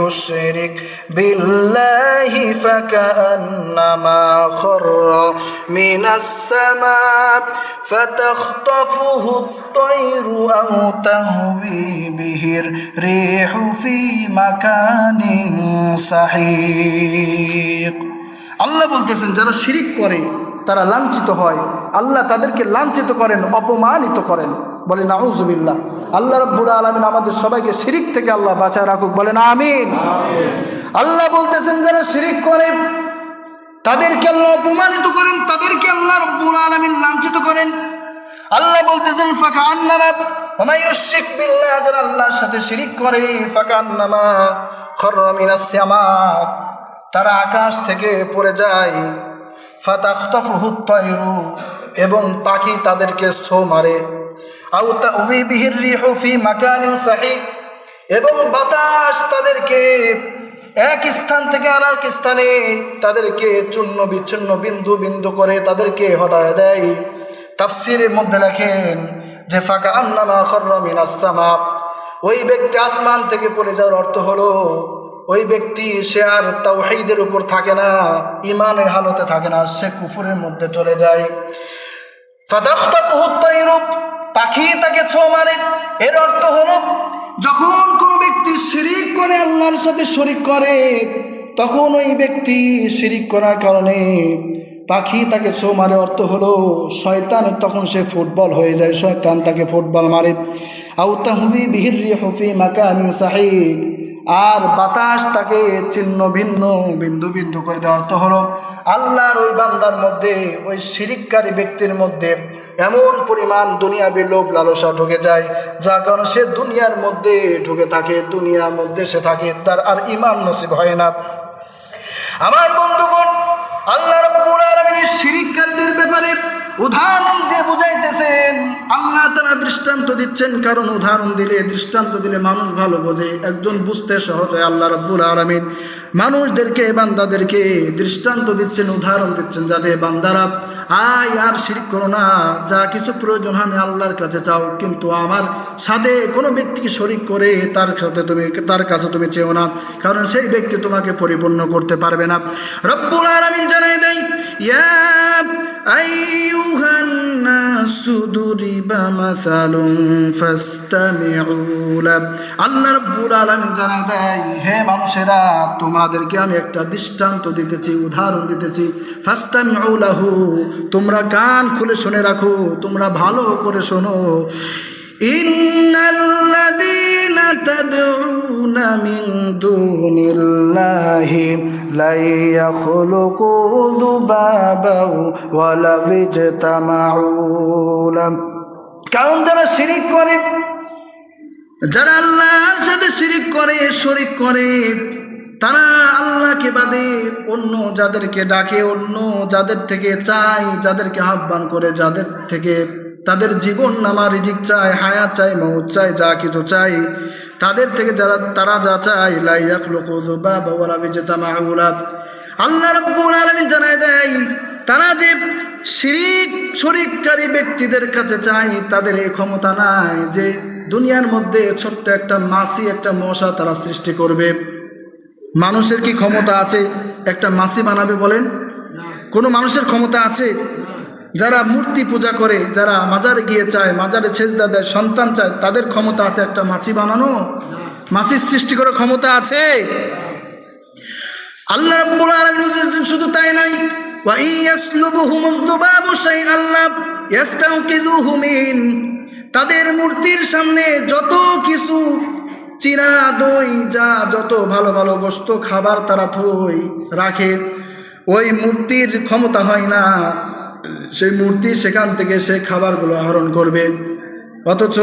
يشرك بالله فكأنما خر من السماء فتخطفه الطير أو تهوي به الريح في مكان سحيق আল্লাহ বলতেছেন যারা শিরিক করে তারা লাঞ্ছিত হয়, আল্লাহ তাদেরকে লাঞ্ছিত করেন, অপমানিত করেন। বলে নাউযুবিল্লাহ। আল্লাহ রাব্বুল আলামিন আমাদের সবাইকে শিরিক থেকে আল্লাহ বাঁচায় রাখুক, বলেন আমিন। আল্লাহ বলতেছেন যারা শিরিক করে তাদেরকে আল্লাহ অপমানিত করেন, তাদেরকে আল্লাহ রাব্বুল আলামিন লাঞ্ছিত করেন। আল্লাহ বলতেছেন ফাকান্নামা ওয়া মান ইউশরিক বিল্লাহ, যারা আল্লাহর সাথে শিরিক করে ফাকান্নামা খাররা মিনাস সামা, তারা আকাশ থেকে পড়ে যায়। ফাতাখতাফুহুত তায়রু, এবং পাখি তাদেরকে ছো মারে। আও তাউই বিহির রিহু ফি মাকানিন সাহিক, এবং বাতাস তাদেরকে এক স্থান থেকে আরেক স্থানে তাদেরকে চূর্ণ বিচ্ছিন্ন বিন্দু বিন্দু করে তাদেরকে হটায় দেয়। তাফসীরের মধ্যে লেখেন যে ফাকান্নামা খাররা মিনাস সামা, ওই ব্যক্তি আসমান থেকে পড়ে যাওয়ার অর্থ হলো ওই ব্যক্তি সে আর তাওহীদের উপর থাকে না, ঈমানের হালতে থাকে না, সে কুফরের মধ্যে চলে যায়। ফাতাখতাফুহুত তায়রু, পাখি তাকে ছো মারে। এর অর্থ হলো যখন কোনো ব্যক্তি শিরিক করে, আল্লাহর সাথে শরীক করে, তখন ওই ব্যক্তি শিরিক করার কারণে পাখি তাকে ছো মারে। অর্থ হলো শয়তান তখন সে ফুটবল হয়ে যায়, শয়তান তাকে ফুটবল মারে। আও তাহবি বিহির রিহু ফি মাকানিন সাহিক, আর বাতাস তাকে ছিন্ন ভিন্ন বিন্দু বিন্দু করে দেওয়ার অর্থ হলো আল্লাহর ওই বান্দার মধ্যে, ওই শিরিককারী ব্যক্তির মধ্যে এমন পরিমাণ দুনিয়াবি লোভ লালসা ঢুকে যায়, যার কারণে সে দুনিয়ার মধ্যে ঢুকে থাকে, দুনিয়ার মধ্যে সে থাকে, তার আর ঈমান নসিব হয় না। আমার বন্ধুগণ, আল্লাহ রাব্বুল আলামিন শিরিককারীদের ব্যাপারে উদাহরণ দিয়ে বুঝাইতেছেন। আল্লাহ তাআলা দৃষ্টান্ত দিচ্ছেন, কারণ উদাহরণ দিলে, দৃষ্টান্ত দিলে মানুষ ভালো বোঝে, একজন বুঝতে সহজ হয়। আল্লাহ রাব্বুল আলামিন মানুষদেরকে, বান্দাদেরকে দৃষ্টান্ত দিচ্ছেন, উদাহরণ দিচ্ছেন, যাতে বান্দারা আয় আর শিরিক করো না, যা কিছু প্রয়োজন আমি আল্লাহর কাছে চাও, কিন্তু আমার সাথে কোনো ব্যক্তিকে শরীক করে তার কাছে তুমি চেও না, কারণ সেই ব্যক্তি তোমাকে পরিপূর্ণ করতে পারবে না। রব্বুল আলামিন জানাই দেয়, ইয়া আইয়ুহান নাসু দুরিবা মাসালুন ফাসতামিউ লাহু। আল্লাহ রাব্বুল আলামিন জানাই দেয়, হে মানুষেরা, তোমাদেরকে আমি একটা দৃষ্টান্ত দিতেছি, উদাহরণ দিতেছি। ফাসতামিউ লাহু, তোমরা কান খুলে শুনে রাখো, তোমরা ভালো করে শোনো। ইন্নাল্লাযীনা তাদউনা মিন দুনিল্লাহি লা ইয়াখলুকু যুবাবাও ওয়া লাউ ইজতামাউ লাহু। কারণ যারা শিরিক করে, যারা আল্লাহর সাথে শিরিক করে, শরীক করে, তারা আল্লাহকে বাদে অন্য যাদেরকে ডাকে, অন্য যাদের থেকে চায়, যাদেরকে আহ্বান করে, যাদের থেকে তাদের জীবন নামা রিজিক চায়, হায়াত চায়, মউত চায়, যা কিছু চায়, তাদের থেকে তারা যা চায়, লা ইয়াখলুকু যুবাবা ওয়া লা ইয়াজতামাউ লাহু। আল্লাহ রাব্বুল আলামিন জানায় দেয়, তারা যে শরীককারী ব্যক্তিদের কাছে চায়, তাদের এই ক্ষমতা নাই যে দুনিয়ার মধ্যে ছোট্ট একটা মাছি, একটা মশা তারা সৃষ্টি করবে। মানুষের কি ক্ষমতা আছে একটা মাছি বানাবে? বলেন, কোনো মানুষের ক্ষমতা আছে? যারা মূর্তি পূজা করে, যারা মাজারে গিয়ে চায়, মাজারে সেজদা দেয়, সন্তান চায়, তাদের ক্ষমতা আছে একটা মাছি বানানো? মাছির সৃষ্টি করার ক্ষমতা আছে? আল্লাহ রাব্বুল আলামিন শুধু তাই নয়, ওয়া ইয়াসলুবুহুমুয যুবাবু শাইআন লা ইস্তানকিযুহু মিন, তাদের মূর্তির সামনে যত কিছু চিরা, দই, যা যত ভালো ভালো বস্তু, খাবার তারা রাখে, ওই মূর্তির ক্ষমতা হয় না সেই মূর্তি সেখান থেকে সে খাবারগুলো আহরণ করবে। অথচ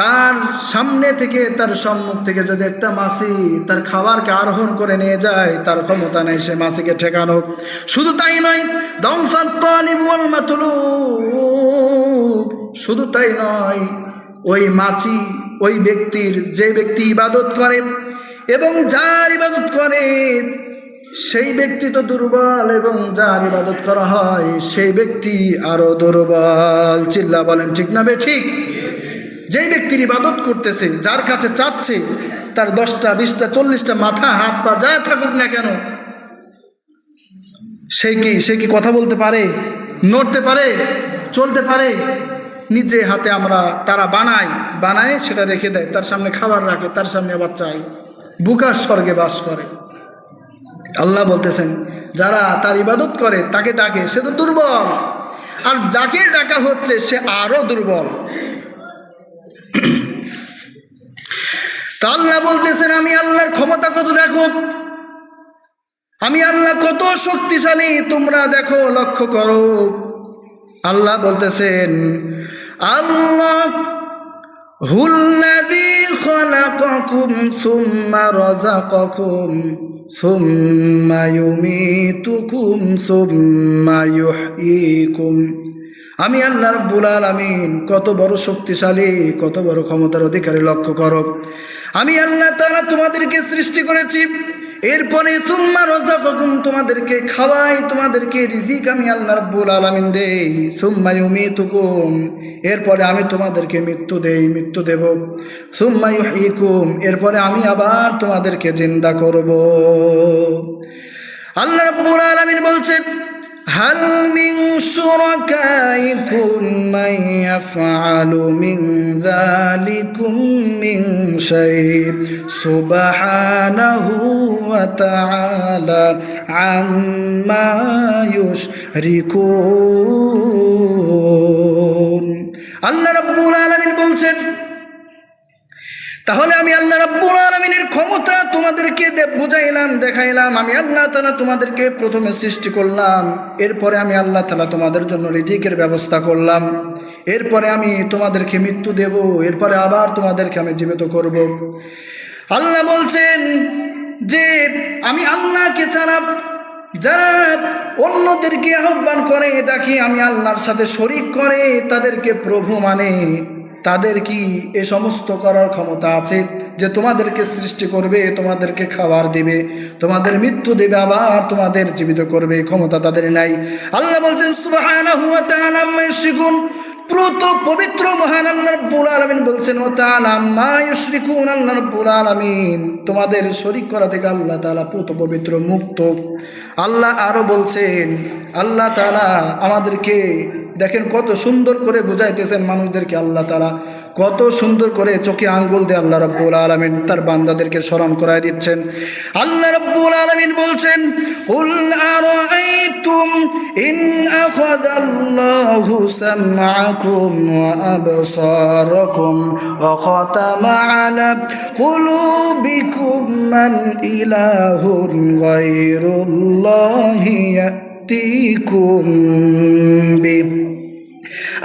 তার সামনে থেকে, তার সম্মুখ থেকে যদি একটা মাছি তার খাবারকে আরোহণ করে নিয়ে যায়, তার ক্ষমতা নেই সে মাছিকে ঠেকানো। শুধু তাই নয়, দাউফাত তালিব ওয়াল মাতলুব, শুধু তাই নয়, ওই মাছি ওই ব্যক্তির, যে ব্যক্তি ইবাদত করে এবং যার ইবাদত করে সেই ব্যক্তি তো দুর্বল, এবং যার ইবাদত করা হয় সেই ব্যক্তি আরো দুর্বল। চিল্লা বলেন ঠিক না বে ঠিক? যেই ব্যক্তির ইবাদত করতেছে, যার কাছে চাচ্ছে, তার 10টা 20টা 40টা মাথা হাত পা যা থাকুক না কেন, সে কি কথা বলতে পারে, নড়তে পারে, চলতে পারে? নিজে হাতে আমরা তারা বানায় সেটা রেখে দেয়, তার সামনে খাবার রাখে, তার সামনে আবার চাই, বুকার স্বর্গে বাস করে। আল্লাহ বলতেছেন যারা তার ইবাদত করে, তাকে ডাকে, সে তো দুর্বল, আর যাকে ডাকা হচ্ছে সে আরো দুর্বল। তা আল্লাহ বলতেছেন আমি আল্লাহর ক্ষমতা কত দেখো, আমি আল্লাহ কত শক্তিশালী তোমরা দেখো, লক্ষ্য করো। আল্লাহ বলতেছেন আল্লাহ হুল্লাযী খালাকাকুম সুম্মা রাযাকাকুম সুম্মা ইউমীতুকুম সুম্মা ইউহয়ীকুম। আমি আল্লাহ রাব্বুল আলামিন কত বড় শক্তিশালী, কত বড় ক্ষমতার অধিকারী, লক্ষ্য করো। আমি আল্লাহ তাআলা তোমাদেরকে সৃষ্টি করেছি, এরপরে সুম্মা রাযাকাকুম তোমাদেরকে খাওয়াই, তোমাদেরকে রিজিক আমি আল্লাহ রাব্বুল আলামিন দেই, সুম্মা ইউমীতুকুম এরপরে আমি তোমাদেরকে মৃত্যু দেব, সুম্মা ইউহয়ীকুম এরপরে আমি আবার তোমাদেরকে জিন্দা করব। আল্লাহ রাব্বুল আলামিন বলছেন হাল মিন শুরাকাইকুম মান ইয়াফআলু মিন যালিকুম মিন শাই সুবহানাহু ওয়া তাআলা আম্মা ইউশরিকুন। আল্লাহ রাব্বুল আলামিন বলছেন তাহলে আমি আল্লাহ রাব্বুল আলামিনের ক্ষমতা তোমাদেরকে বুঝাইলাম, দেখাইলাম। আমি আল্লাহ তাআলা তোমাদেরকে প্রথমে সৃষ্টি করলাম, এরপরে আমি আল্লাহ তাআলা তোমাদের জন্য রিজিকের ব্যবস্থা করলাম, এরপরে আমি তোমাদেরকে মৃত্যু দেব, এরপরে আবার তোমাদেরকে আমি জীবিত করব। আল্লাহ বলছেন যে আমি আল্লাহকে ছাড়া যারা অন্যদেরকে আহ্বান করে, ডাকি, আমি আল্লাহর সাথে শরীক করে, তাদেরকে প্রভু মানে, তাদের কি এ সমস্ত করার ক্ষমতা আছে যে তোমাদেরকে সৃষ্টি করবে, তোমাদেরকে খাবার দিবে, তোমাদের মৃত্যু দেবে, আবার তোমাদের জীবিত করবে? ক্ষমতা তাদের নাই। আল্লাহ বলছেন সুবহানাহু ওয়া তাআলা আম্মা ইউশরিকুন, প্রত পবিত্র মহান আল্লাহ রাব্বুল আলামিন বলছেন ও তাআলা আম্মা ইউশরিকুন, আল্লাহ রাব্বুল আলামিন তোমাদের শরীক করা থেকে আল্লাহ তাআলা প্রত পবিত্র, মুক্ত। আল্লাহ আরো বলছেন, আল্লাহ তাআলা আমাদেরকে দেখেন কত সুন্দর করে বুঝাইতেছেন মানুষদেরকে, আল্লাহ তাআলা কত সুন্দর করে চোখে আঙ্গুল দিয়ে আল্লাহ রাব্বুল আলামিন তার বান্দাদেরকে স্মরণ করায় দিচ্ছেন। আল্লাহ রাব্বুল আলামিন বলছেন কুল আরাআইতুম ইন আখাযাল্লাহু সামআকুম ওয়া আবসারাকুম ওয়া খাতামা আলা কুলুবিকুম মান ইলাহুন গায়রুল্লাহি ইয়াতিকুম বি।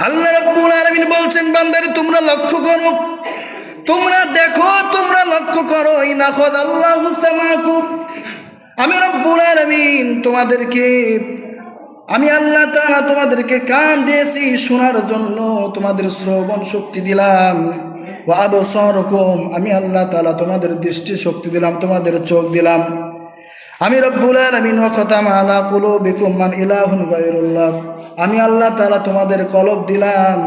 আল্লাহ রাব্বুল আলামিন বলছেন বান্দারে তোমরা লক্ষ্য করো, তোমরা দেখো, তোমরা লক্ষ্য করো, ইনাখাযাল্লাহু সামাকুম, আমি রাব্বুল আলামিন তোমাদেরকে, আমি আল্লাহ তাআলা তোমাদেরকে কান দিয়েছি শোনার জন্য, তোমাদের শ্রবণ শক্তি দিলাম। ওয়া আবসারাকুম, আমি আল্লাহ তাআলা তোমাদের দৃষ্টি শক্তি দিলাম, তোমাদের চোখ দিলাম। আমি রব্বুল আলামিন ওয়া খাতামা আলা কুলুবিকুম মান ইলাহুন গায়রুল্লাহ, আমি আল্লাহ তাআলা তোমাদের কলব দিলাম।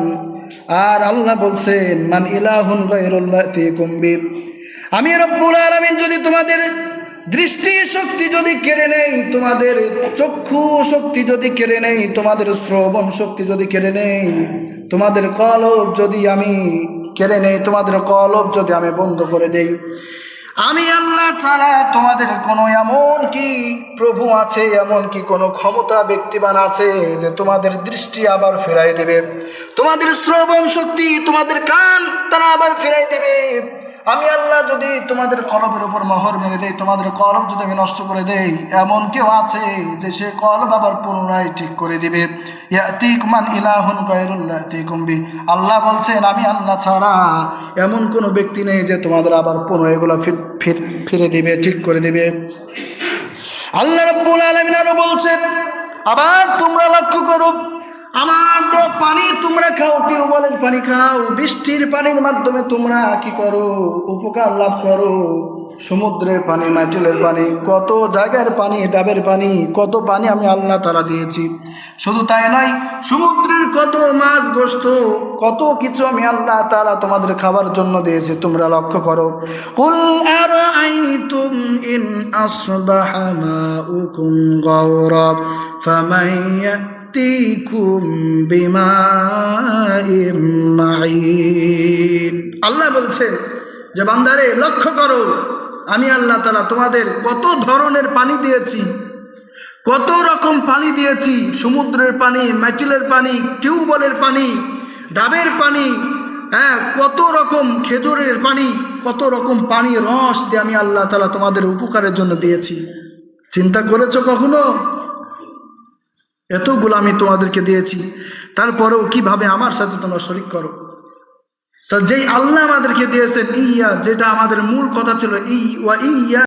আর আল্লাহ বলছেন মান ইলাহুন গায়রুল্লাহ ইয়াতিকুম বি, আমি রব্বুল আলামিন যদি তোমাদের দৃষ্টি শক্তি যদি কেড়ে নেই, তোমাদের চক্ষু শক্তি যদি কেড়ে নেই, তোমাদের শ্রবণ শক্তি যদি কেড়ে নেই, তোমাদের কলব যদি আমি কেড়ে নেই, তোমাদের কলব যদি আমি বন্ধ করে দেই, আমি আল্লাহ ছাড়া তোমাদের কোনো এমন কি প্রভু আছে, এমন কি কোনো ক্ষমতা ব্যক্তিবান আছে যে তোমাদের দৃষ্টি আবার ফেরাই দেবে, তোমাদের শ্রবণ শক্তি, তোমাদের কান তারা আবার ফেরাই দেবে? আমি আল্লাহ যদি তোমাদের কলবের উপর মোহর মেরে দেই, তোমাদের কলব যদি আমি নষ্ট করে দেই, এমন কেউ আছে যে সে কলব আবার পুনরায় ঠিক করে দিবে? ইয়াতিকুম মান ইলাহুন গায়রুল্লাহ ইয়াতিকুম বি, আল্লাহ বলছেন আমি আল্লাহ ছাড়া এমন কোনো ব্যক্তি নেই যে তোমাদের আবার পুনরায় এগুলো ফিরে দিবে, ঠিক করে দিবে। আল্লাহ রাব্বুল আলামিন আরো বলছেন, আবার তোমরা লক্ষ্য করো, আমার দেওয়া পানি তোমরা খাও, টিউবওয়েলের পানি খাও, বৃষ্টির পানির মাধ্যমে তোমরা কি করো, উপকার লাভ করো। সমুদ্রের পানি, মাটিলের পানি, কত জায়গার পানি, ডাবের পানি, কত পানি আমি আল্লাহ তাআলা দিয়েছি। শুধু তাই নয়, সমুদ্রের কত মাছ গোশত, কত কিছু আমি আল্লাহ তাআলা তোমাদের খাবার জন্য দিয়েছি, তোমরা লক্ষ্য করো। কুল আরাআইতুম ইন আসবাহা মাউকুম গাওরা ফামান ইয়াতিকুম বিমাইম মাঈন। আল্লাহ বলছেন যে বান্দারে লক্ষ্য করো, আমি আল্লাহ তাআলা তোমাদের কত ধরনের পানি দিয়েছি, কত রকম পানি দিয়েছি। সমুদ্রের পানি, মাটিলের পানি, টিউবওয়েলের পানি, ডাবের পানি, হ্যাঁ, কত রকম খেজুরের পানি, কত রকম পানি রস দিয়ে আমি আল্লাহ তাআলা তোমাদের উপকারের জন্য দিয়েছি। চিন্তা করেছো কখনো? এতগুলো আমি তোমাদেরকে দিয়েছি, তারপরেও কিভাবে আমার সাথে তোমরা শরীক করো। তা যেই আল্লাহ আমাদেরকে দিয়েছেন ইয়া, যেটা আমাদের মূল কথা ছিল, ইয়া